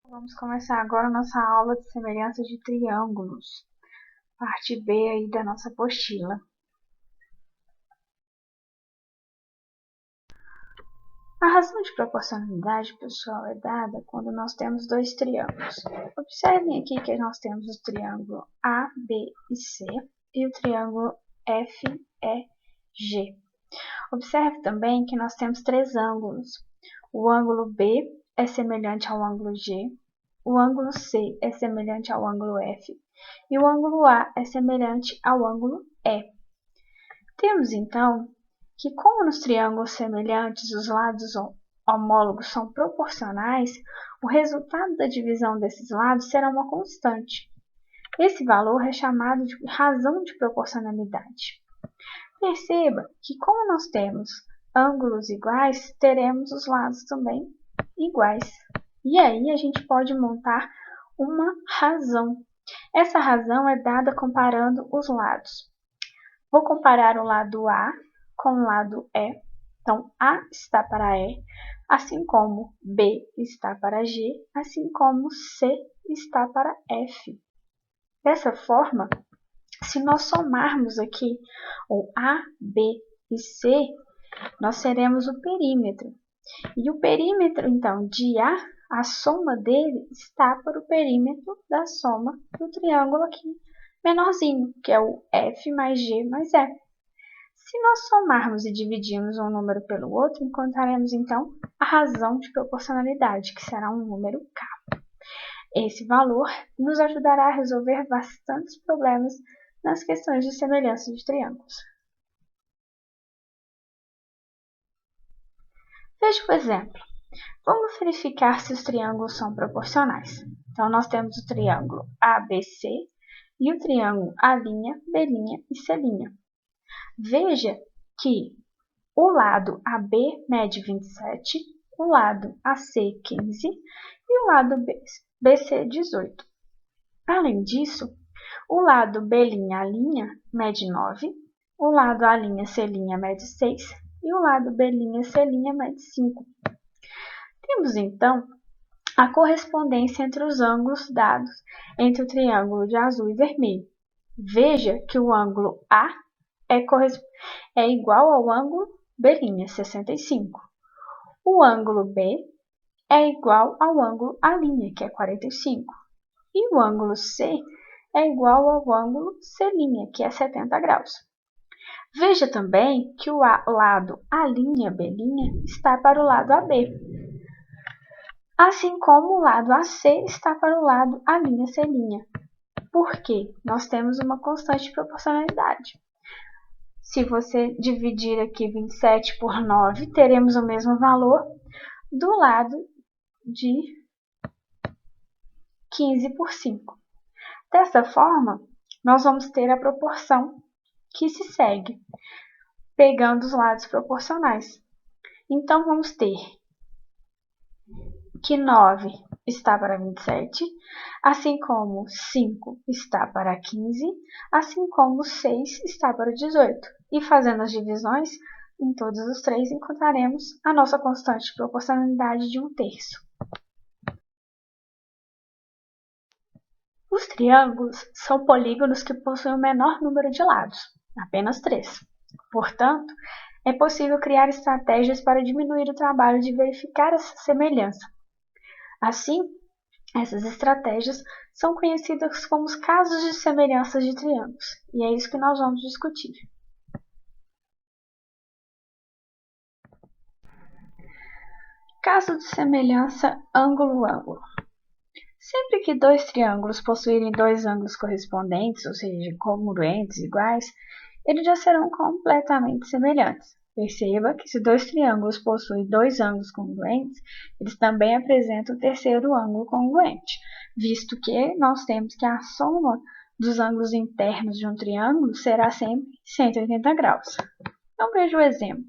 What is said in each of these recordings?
Vamos começar agora a nossa aula de semelhança de triângulos, parte B aí da nossa apostila. A razão de proporcionalidade, pessoal, é dada quando nós temos dois triângulos. Observem aqui que nós temos o triângulo A, B e C e o triângulo F, E, G. Observe também que nós temos três ângulos. O ângulo B é semelhante ao ângulo G, o ângulo C é semelhante ao ângulo F e o ângulo A é semelhante ao ângulo E. Temos, então, que como nos triângulos semelhantes os lados homólogos são proporcionais, o resultado da divisão desses lados será uma constante. Esse valor é chamado de razão de proporcionalidade. Perceba que como nós temos ângulos iguais, teremos os lados também iguais. E aí a gente pode montar uma razão. Essa razão é dada comparando os lados. Vou comparar o lado A com o lado E. Então, A está para E, assim como B está para G, assim como C está para F. Dessa forma, se nós somarmos aqui o A, B e C, nós teremos o perímetro. E o perímetro, então, de A soma dele está para o perímetro da soma do triângulo aqui menorzinho, que é o F mais G mais E. Se nós somarmos e dividirmos um número pelo outro, encontraremos, então, a razão de proporcionalidade, que será um número K. Esse valor nos ajudará a resolver bastantes problemas nas questões de semelhança de triângulos. Veja o exemplo. Vamos verificar se os triângulos são proporcionais. Então, nós temos o triângulo ABC e o triângulo A', B' e C'. Veja que o lado AB mede 27, o lado AC 15 e o lado BC 18. Além disso, o lado B', A' mede 9, o lado A', C' mede 6 e o lado B', C' mede 5. Temos, então, a correspondência entre os ângulos dados entre o triângulo de azul e vermelho. Veja que o ângulo A é igual ao ângulo B', 65. O ângulo B é igual ao ângulo A', que é 45. E o ângulo C é igual ao ângulo C', que é 70 graus. Veja também que o lado A', B' está para o lado AB, assim como o lado AC está para o lado A', C'. Por quê? Nós temos uma constante de proporcionalidade. Se você dividir aqui 27 por 9, teremos o mesmo valor do lado de 15 por 5. Dessa forma, nós vamos ter a proporção que se segue, pegando os lados proporcionais. Então, vamos ter que 9 está para 27, assim como 5 está para 15, assim como 6 está para 18. E fazendo as divisões em todos os três, encontraremos a nossa constante de proporcionalidade de 1/3. Os triângulos são polígonos que possuem o menor número de lados, apenas 3. Portanto, é possível criar estratégias para diminuir o trabalho de verificar essa semelhança. Assim, essas estratégias são conhecidas como os casos de semelhanças de triângulos, e é isso que nós vamos discutir. Caso de semelhança ângulo-ângulo. Sempre que dois triângulos possuírem dois ângulos correspondentes, ou seja, congruentes, iguais, eles já serão completamente semelhantes. Perceba que se dois triângulos possuem dois ângulos congruentes, eles também apresentam o terceiro ângulo congruente, visto que nós temos que a soma dos ângulos internos de um triângulo será sempre 180 graus. Então veja o exemplo.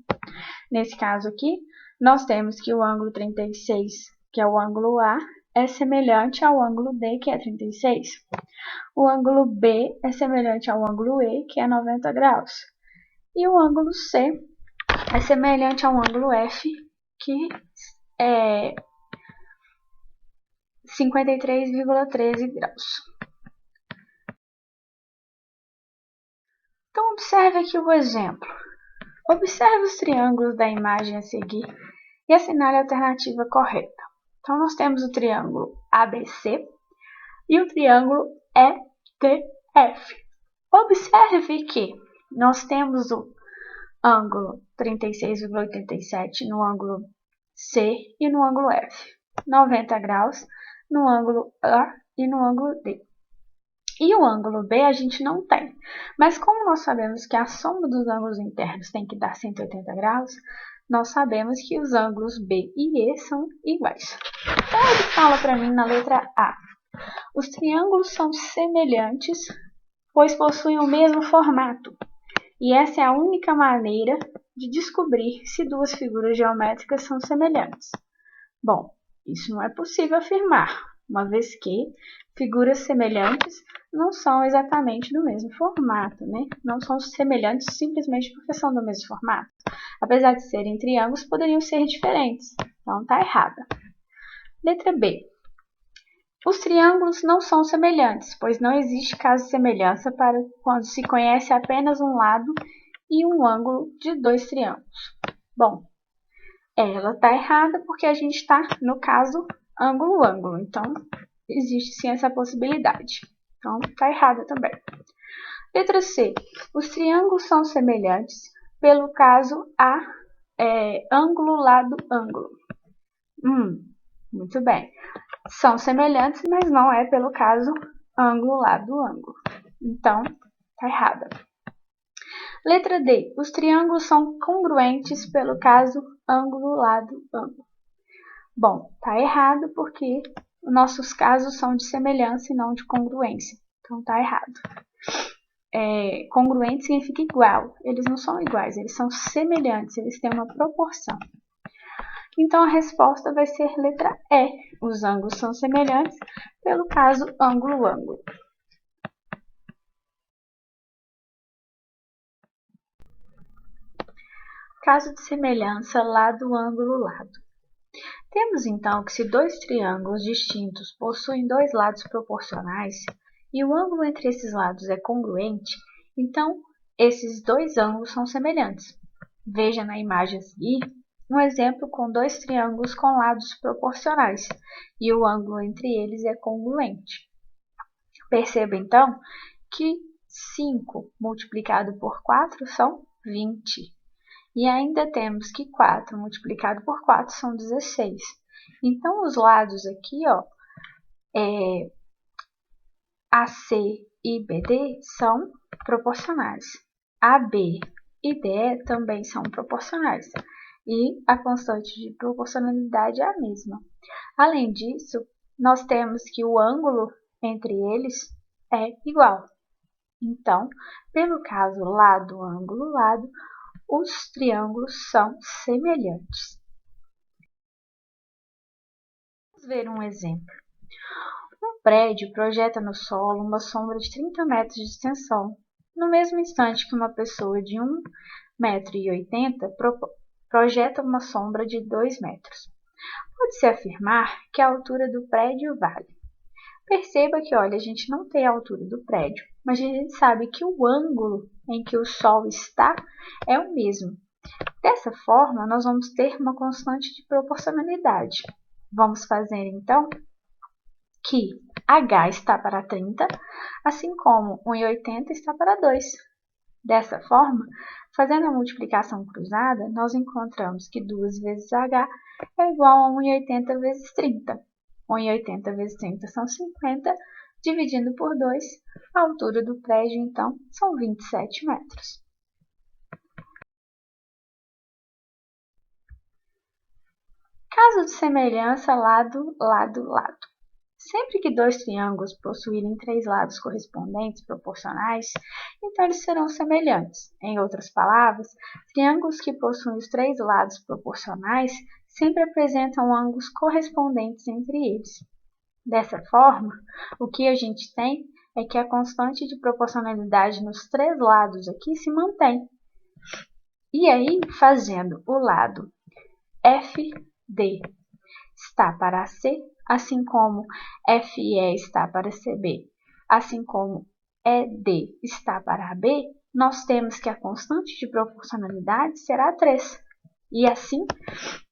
Nesse caso aqui, nós temos que o ângulo 36, que é o ângulo A, é semelhante ao ângulo D, que é 36. O ângulo B é semelhante ao ângulo E, que é 90 graus. E o ângulo C é semelhante ao ângulo F, que é 53,13 graus. Então, observe aqui o exemplo. Observe os triângulos da imagem a seguir e assinale a alternativa correta. Então, nós temos o triângulo ABC e o triângulo EDF. Observe que nós temos o ângulo 36,87 no ângulo C e no ângulo F, 90 graus no ângulo A e no ângulo D. E o ângulo B a gente não tem, mas como nós sabemos que a soma dos ângulos internos tem que dar 180 graus, nós sabemos que os ângulos B e E são iguais. Então ele fala para mim na letra A: os triângulos são semelhantes, pois possuem o mesmo formato. E essa é a única maneira de descobrir se duas figuras geométricas são semelhantes. Bom, isso não é possível afirmar, uma vez que figuras semelhantes não são exatamente do mesmo formato, né? Não são semelhantes simplesmente porque são do mesmo formato. Apesar de serem triângulos, poderiam ser diferentes. Então, está errada. Letra B. Os triângulos não são semelhantes, pois não existe caso de semelhança para quando se conhece apenas um lado e um ângulo de dois triângulos. Bom, ela está errada porque a gente está no caso ângulo-ângulo, então existe sim essa possibilidade. Então, está errada também. Letra C. Os triângulos são semelhantes pelo caso ângulo-lado-ângulo. Muito bem. São semelhantes, mas não é pelo caso ângulo-lado-ângulo. Então, está errada. Letra D. Os triângulos são congruentes pelo caso ângulo-lado-ângulo. Bom, está errado porque nossos casos são de semelhança e não de congruência. Então, está errado. Congruente significa igual. Eles não são iguais, eles são semelhantes, eles têm uma proporção. Então, a resposta vai ser letra E. Os ângulos são semelhantes pelo caso ângulo-ângulo. Caso de semelhança lado-ângulo-lado. Temos então que se dois triângulos distintos possuem dois lados proporcionais e o ângulo entre esses lados é congruente, então esses dois ângulos são semelhantes. Veja na imagem a seguir um exemplo com dois triângulos com lados proporcionais e o ângulo entre eles é congruente. Perceba então que 5 multiplicado por 4 são 20. E ainda temos que 4 multiplicado por 4 são 16. Então, os lados aqui, AC e BD são proporcionais. AB e DE também são proporcionais. E a constante de proporcionalidade é a mesma. Além disso, nós temos que o ângulo entre eles é igual. Então, pelo caso lado-ângulo-lado, os triângulos são semelhantes. Vamos ver um exemplo. Um prédio projeta no solo uma sombra de 30 metros de extensão, no mesmo instante que uma pessoa de 1,80 m projeta uma sombra de 2 metros. Pode-se afirmar que a altura do prédio vale. Perceba que, a gente não tem a altura do prédio, mas a gente sabe que o ângulo em que o Sol está é o mesmo. Dessa forma, nós vamos ter uma constante de proporcionalidade. Vamos fazer, então, que H está para 30, assim como 1,80 está para 2. Dessa forma, fazendo a multiplicação cruzada, nós encontramos que 2 vezes H é igual a 1,80 vezes 30. 1,80 vezes 30 são 50, dividindo por 2, a altura do prédio, então, são 27 metros. Caso de semelhança lado-lado-lado. Sempre que dois triângulos possuírem 3 lados correspondentes proporcionais, então eles serão semelhantes. Em outras palavras, triângulos que possuem os 3 lados proporcionais sempre apresentam ângulos correspondentes entre eles. Dessa forma, o que a gente tem é que a constante de proporcionalidade nos 3 lados aqui se mantém. E aí, fazendo o lado FD está para AC, assim como FE está para CB, assim como ED está para AB, nós temos que a constante de proporcionalidade será 3. E assim,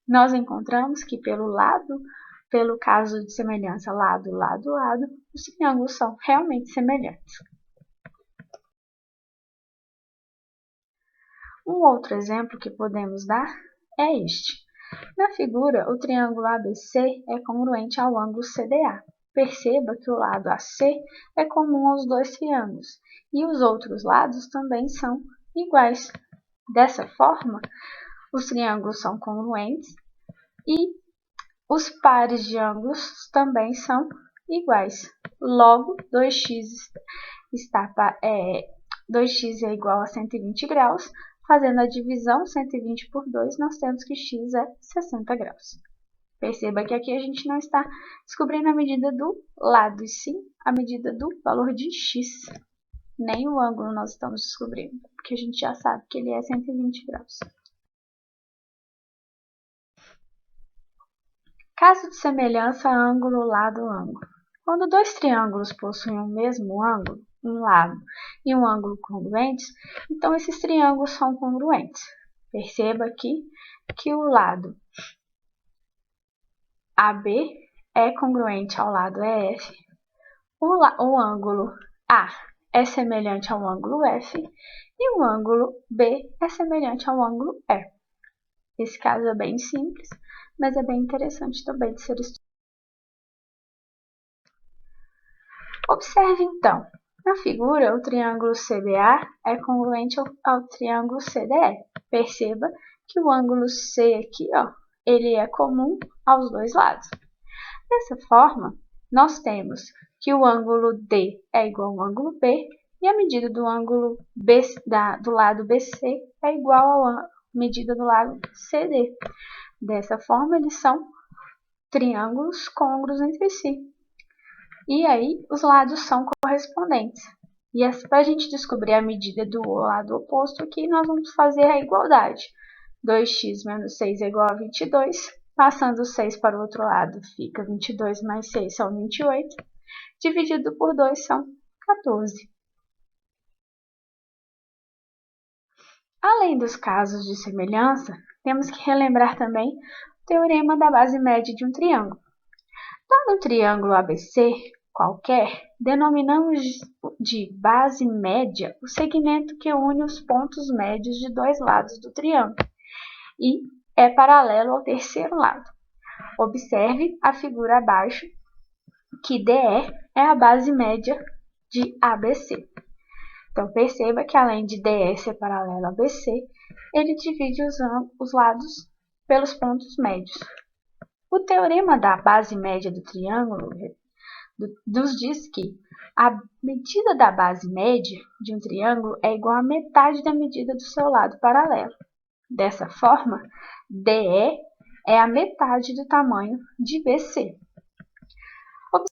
nós encontramos que pelo caso de semelhança lado, lado, lado, os triângulos são realmente semelhantes. Um outro exemplo que podemos dar é este. Na figura, o triângulo ABC é congruente ao ângulo CDA. Perceba que o lado AC é comum aos dois triângulos e os outros lados também são iguais. Dessa forma, os triângulos são congruentes e os pares de ângulos também são iguais. Logo, 2x é igual a 120 graus. Fazendo a divisão 120 por 2, nós temos que x é 60 graus. Perceba que aqui a gente não está descobrindo a medida do lado, e sim a medida do valor de x. Nem o ângulo nós estamos descobrindo, porque a gente já sabe que ele é 120 graus. Caso de semelhança ângulo, lado, ângulo. Quando dois triângulos possuem o mesmo ângulo, um lado e um ângulo congruentes, então esses triângulos são congruentes. Perceba aqui que o lado AB é congruente ao lado EF, o ângulo A é semelhante ao ângulo F e o ângulo B é semelhante ao ângulo E. Esse caso é bem simples, mas é bem interessante também de ser estudado. Observe então, na figura o triângulo CBA é congruente ao triângulo CDE. Perceba que o ângulo C aqui, ele é comum aos dois lados. Dessa forma, nós temos que o ângulo D é igual ao ângulo B e a medida do ângulo B, do lado BC é igual à medida do lado CD. Dessa forma, eles são triângulos côngruos entre si. E aí, os lados são correspondentes. E para a gente descobrir a medida do lado oposto aqui, nós vamos fazer a igualdade. 2x menos 6 é igual a 22. Passando 6 para o outro lado, fica 22 mais 6 são 28. Dividido por 2 são 14. Além dos casos de semelhança, temos que relembrar também o teorema da base média de um triângulo. Dado um triângulo ABC qualquer, denominamos de base média o segmento que une os pontos médios de dois lados do triângulo e é paralelo ao terceiro lado. Observe a figura abaixo, que DE é a base média de ABC. Então, perceba que além de DE ser paralelo a BC, ele divide os lados pelos pontos médios. O teorema da base média do triângulo nos diz que a medida da base média de um triângulo é igual à metade da medida do seu lado paralelo. Dessa forma, DE é a metade do tamanho de BC. Observe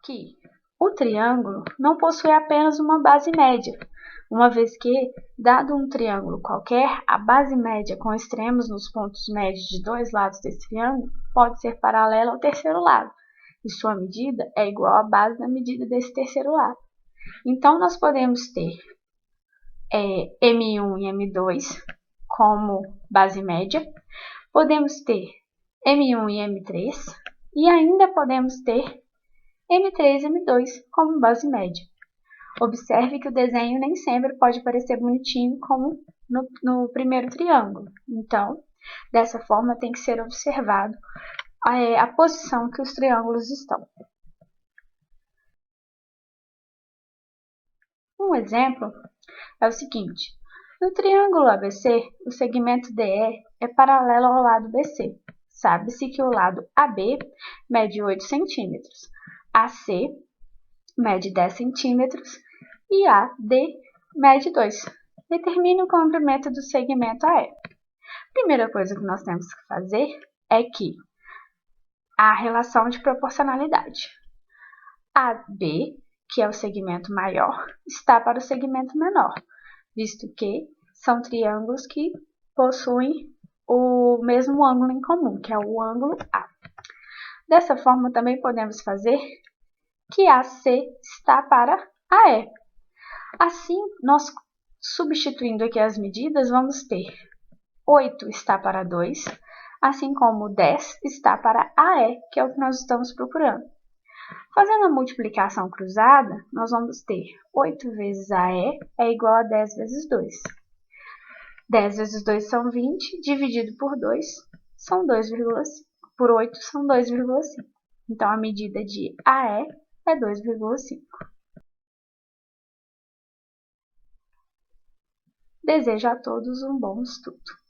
que o triângulo não possui apenas uma base média, uma vez que, dado um triângulo qualquer, a base média com extremos nos pontos médios de dois lados desse triângulo pode ser paralela ao terceiro lado, e sua medida é igual à base da medida desse terceiro lado. Então, nós podemos ter M1 e M2 como base média, podemos ter M1 e M3, e ainda podemos ter M3 e M2 como base média. Observe que o desenho nem sempre pode parecer bonitinho como no primeiro triângulo. Então, dessa forma, tem que ser observado a posição que os triângulos estão. Um exemplo é o seguinte. No triângulo ABC, o segmento DE é paralelo ao lado BC. Sabe-se que o lado AB mede 8 cm, AC mede 10 cm e AD mede 2. Determine o comprimento do segmento AE. A primeira coisa que nós temos que fazer é que a relação de proporcionalidade. AB, que é o segmento maior, está para o segmento menor, visto que são triângulos que possuem o mesmo ângulo em comum, que é o ângulo A. Dessa forma, também podemos fazer que AC está para AE. Assim, nós substituindo aqui as medidas, vamos ter 8 está para 2, assim como 10 está para AE, que é o que nós estamos procurando. Fazendo a multiplicação cruzada, nós vamos ter 8 vezes AE é igual a 10 vezes 2. 10 vezes 2 são 20, dividido por 2 são 2,5. Por 8 são 2,5. Então, a medida de AE é 2,5. Desejo a todos um bom estudo.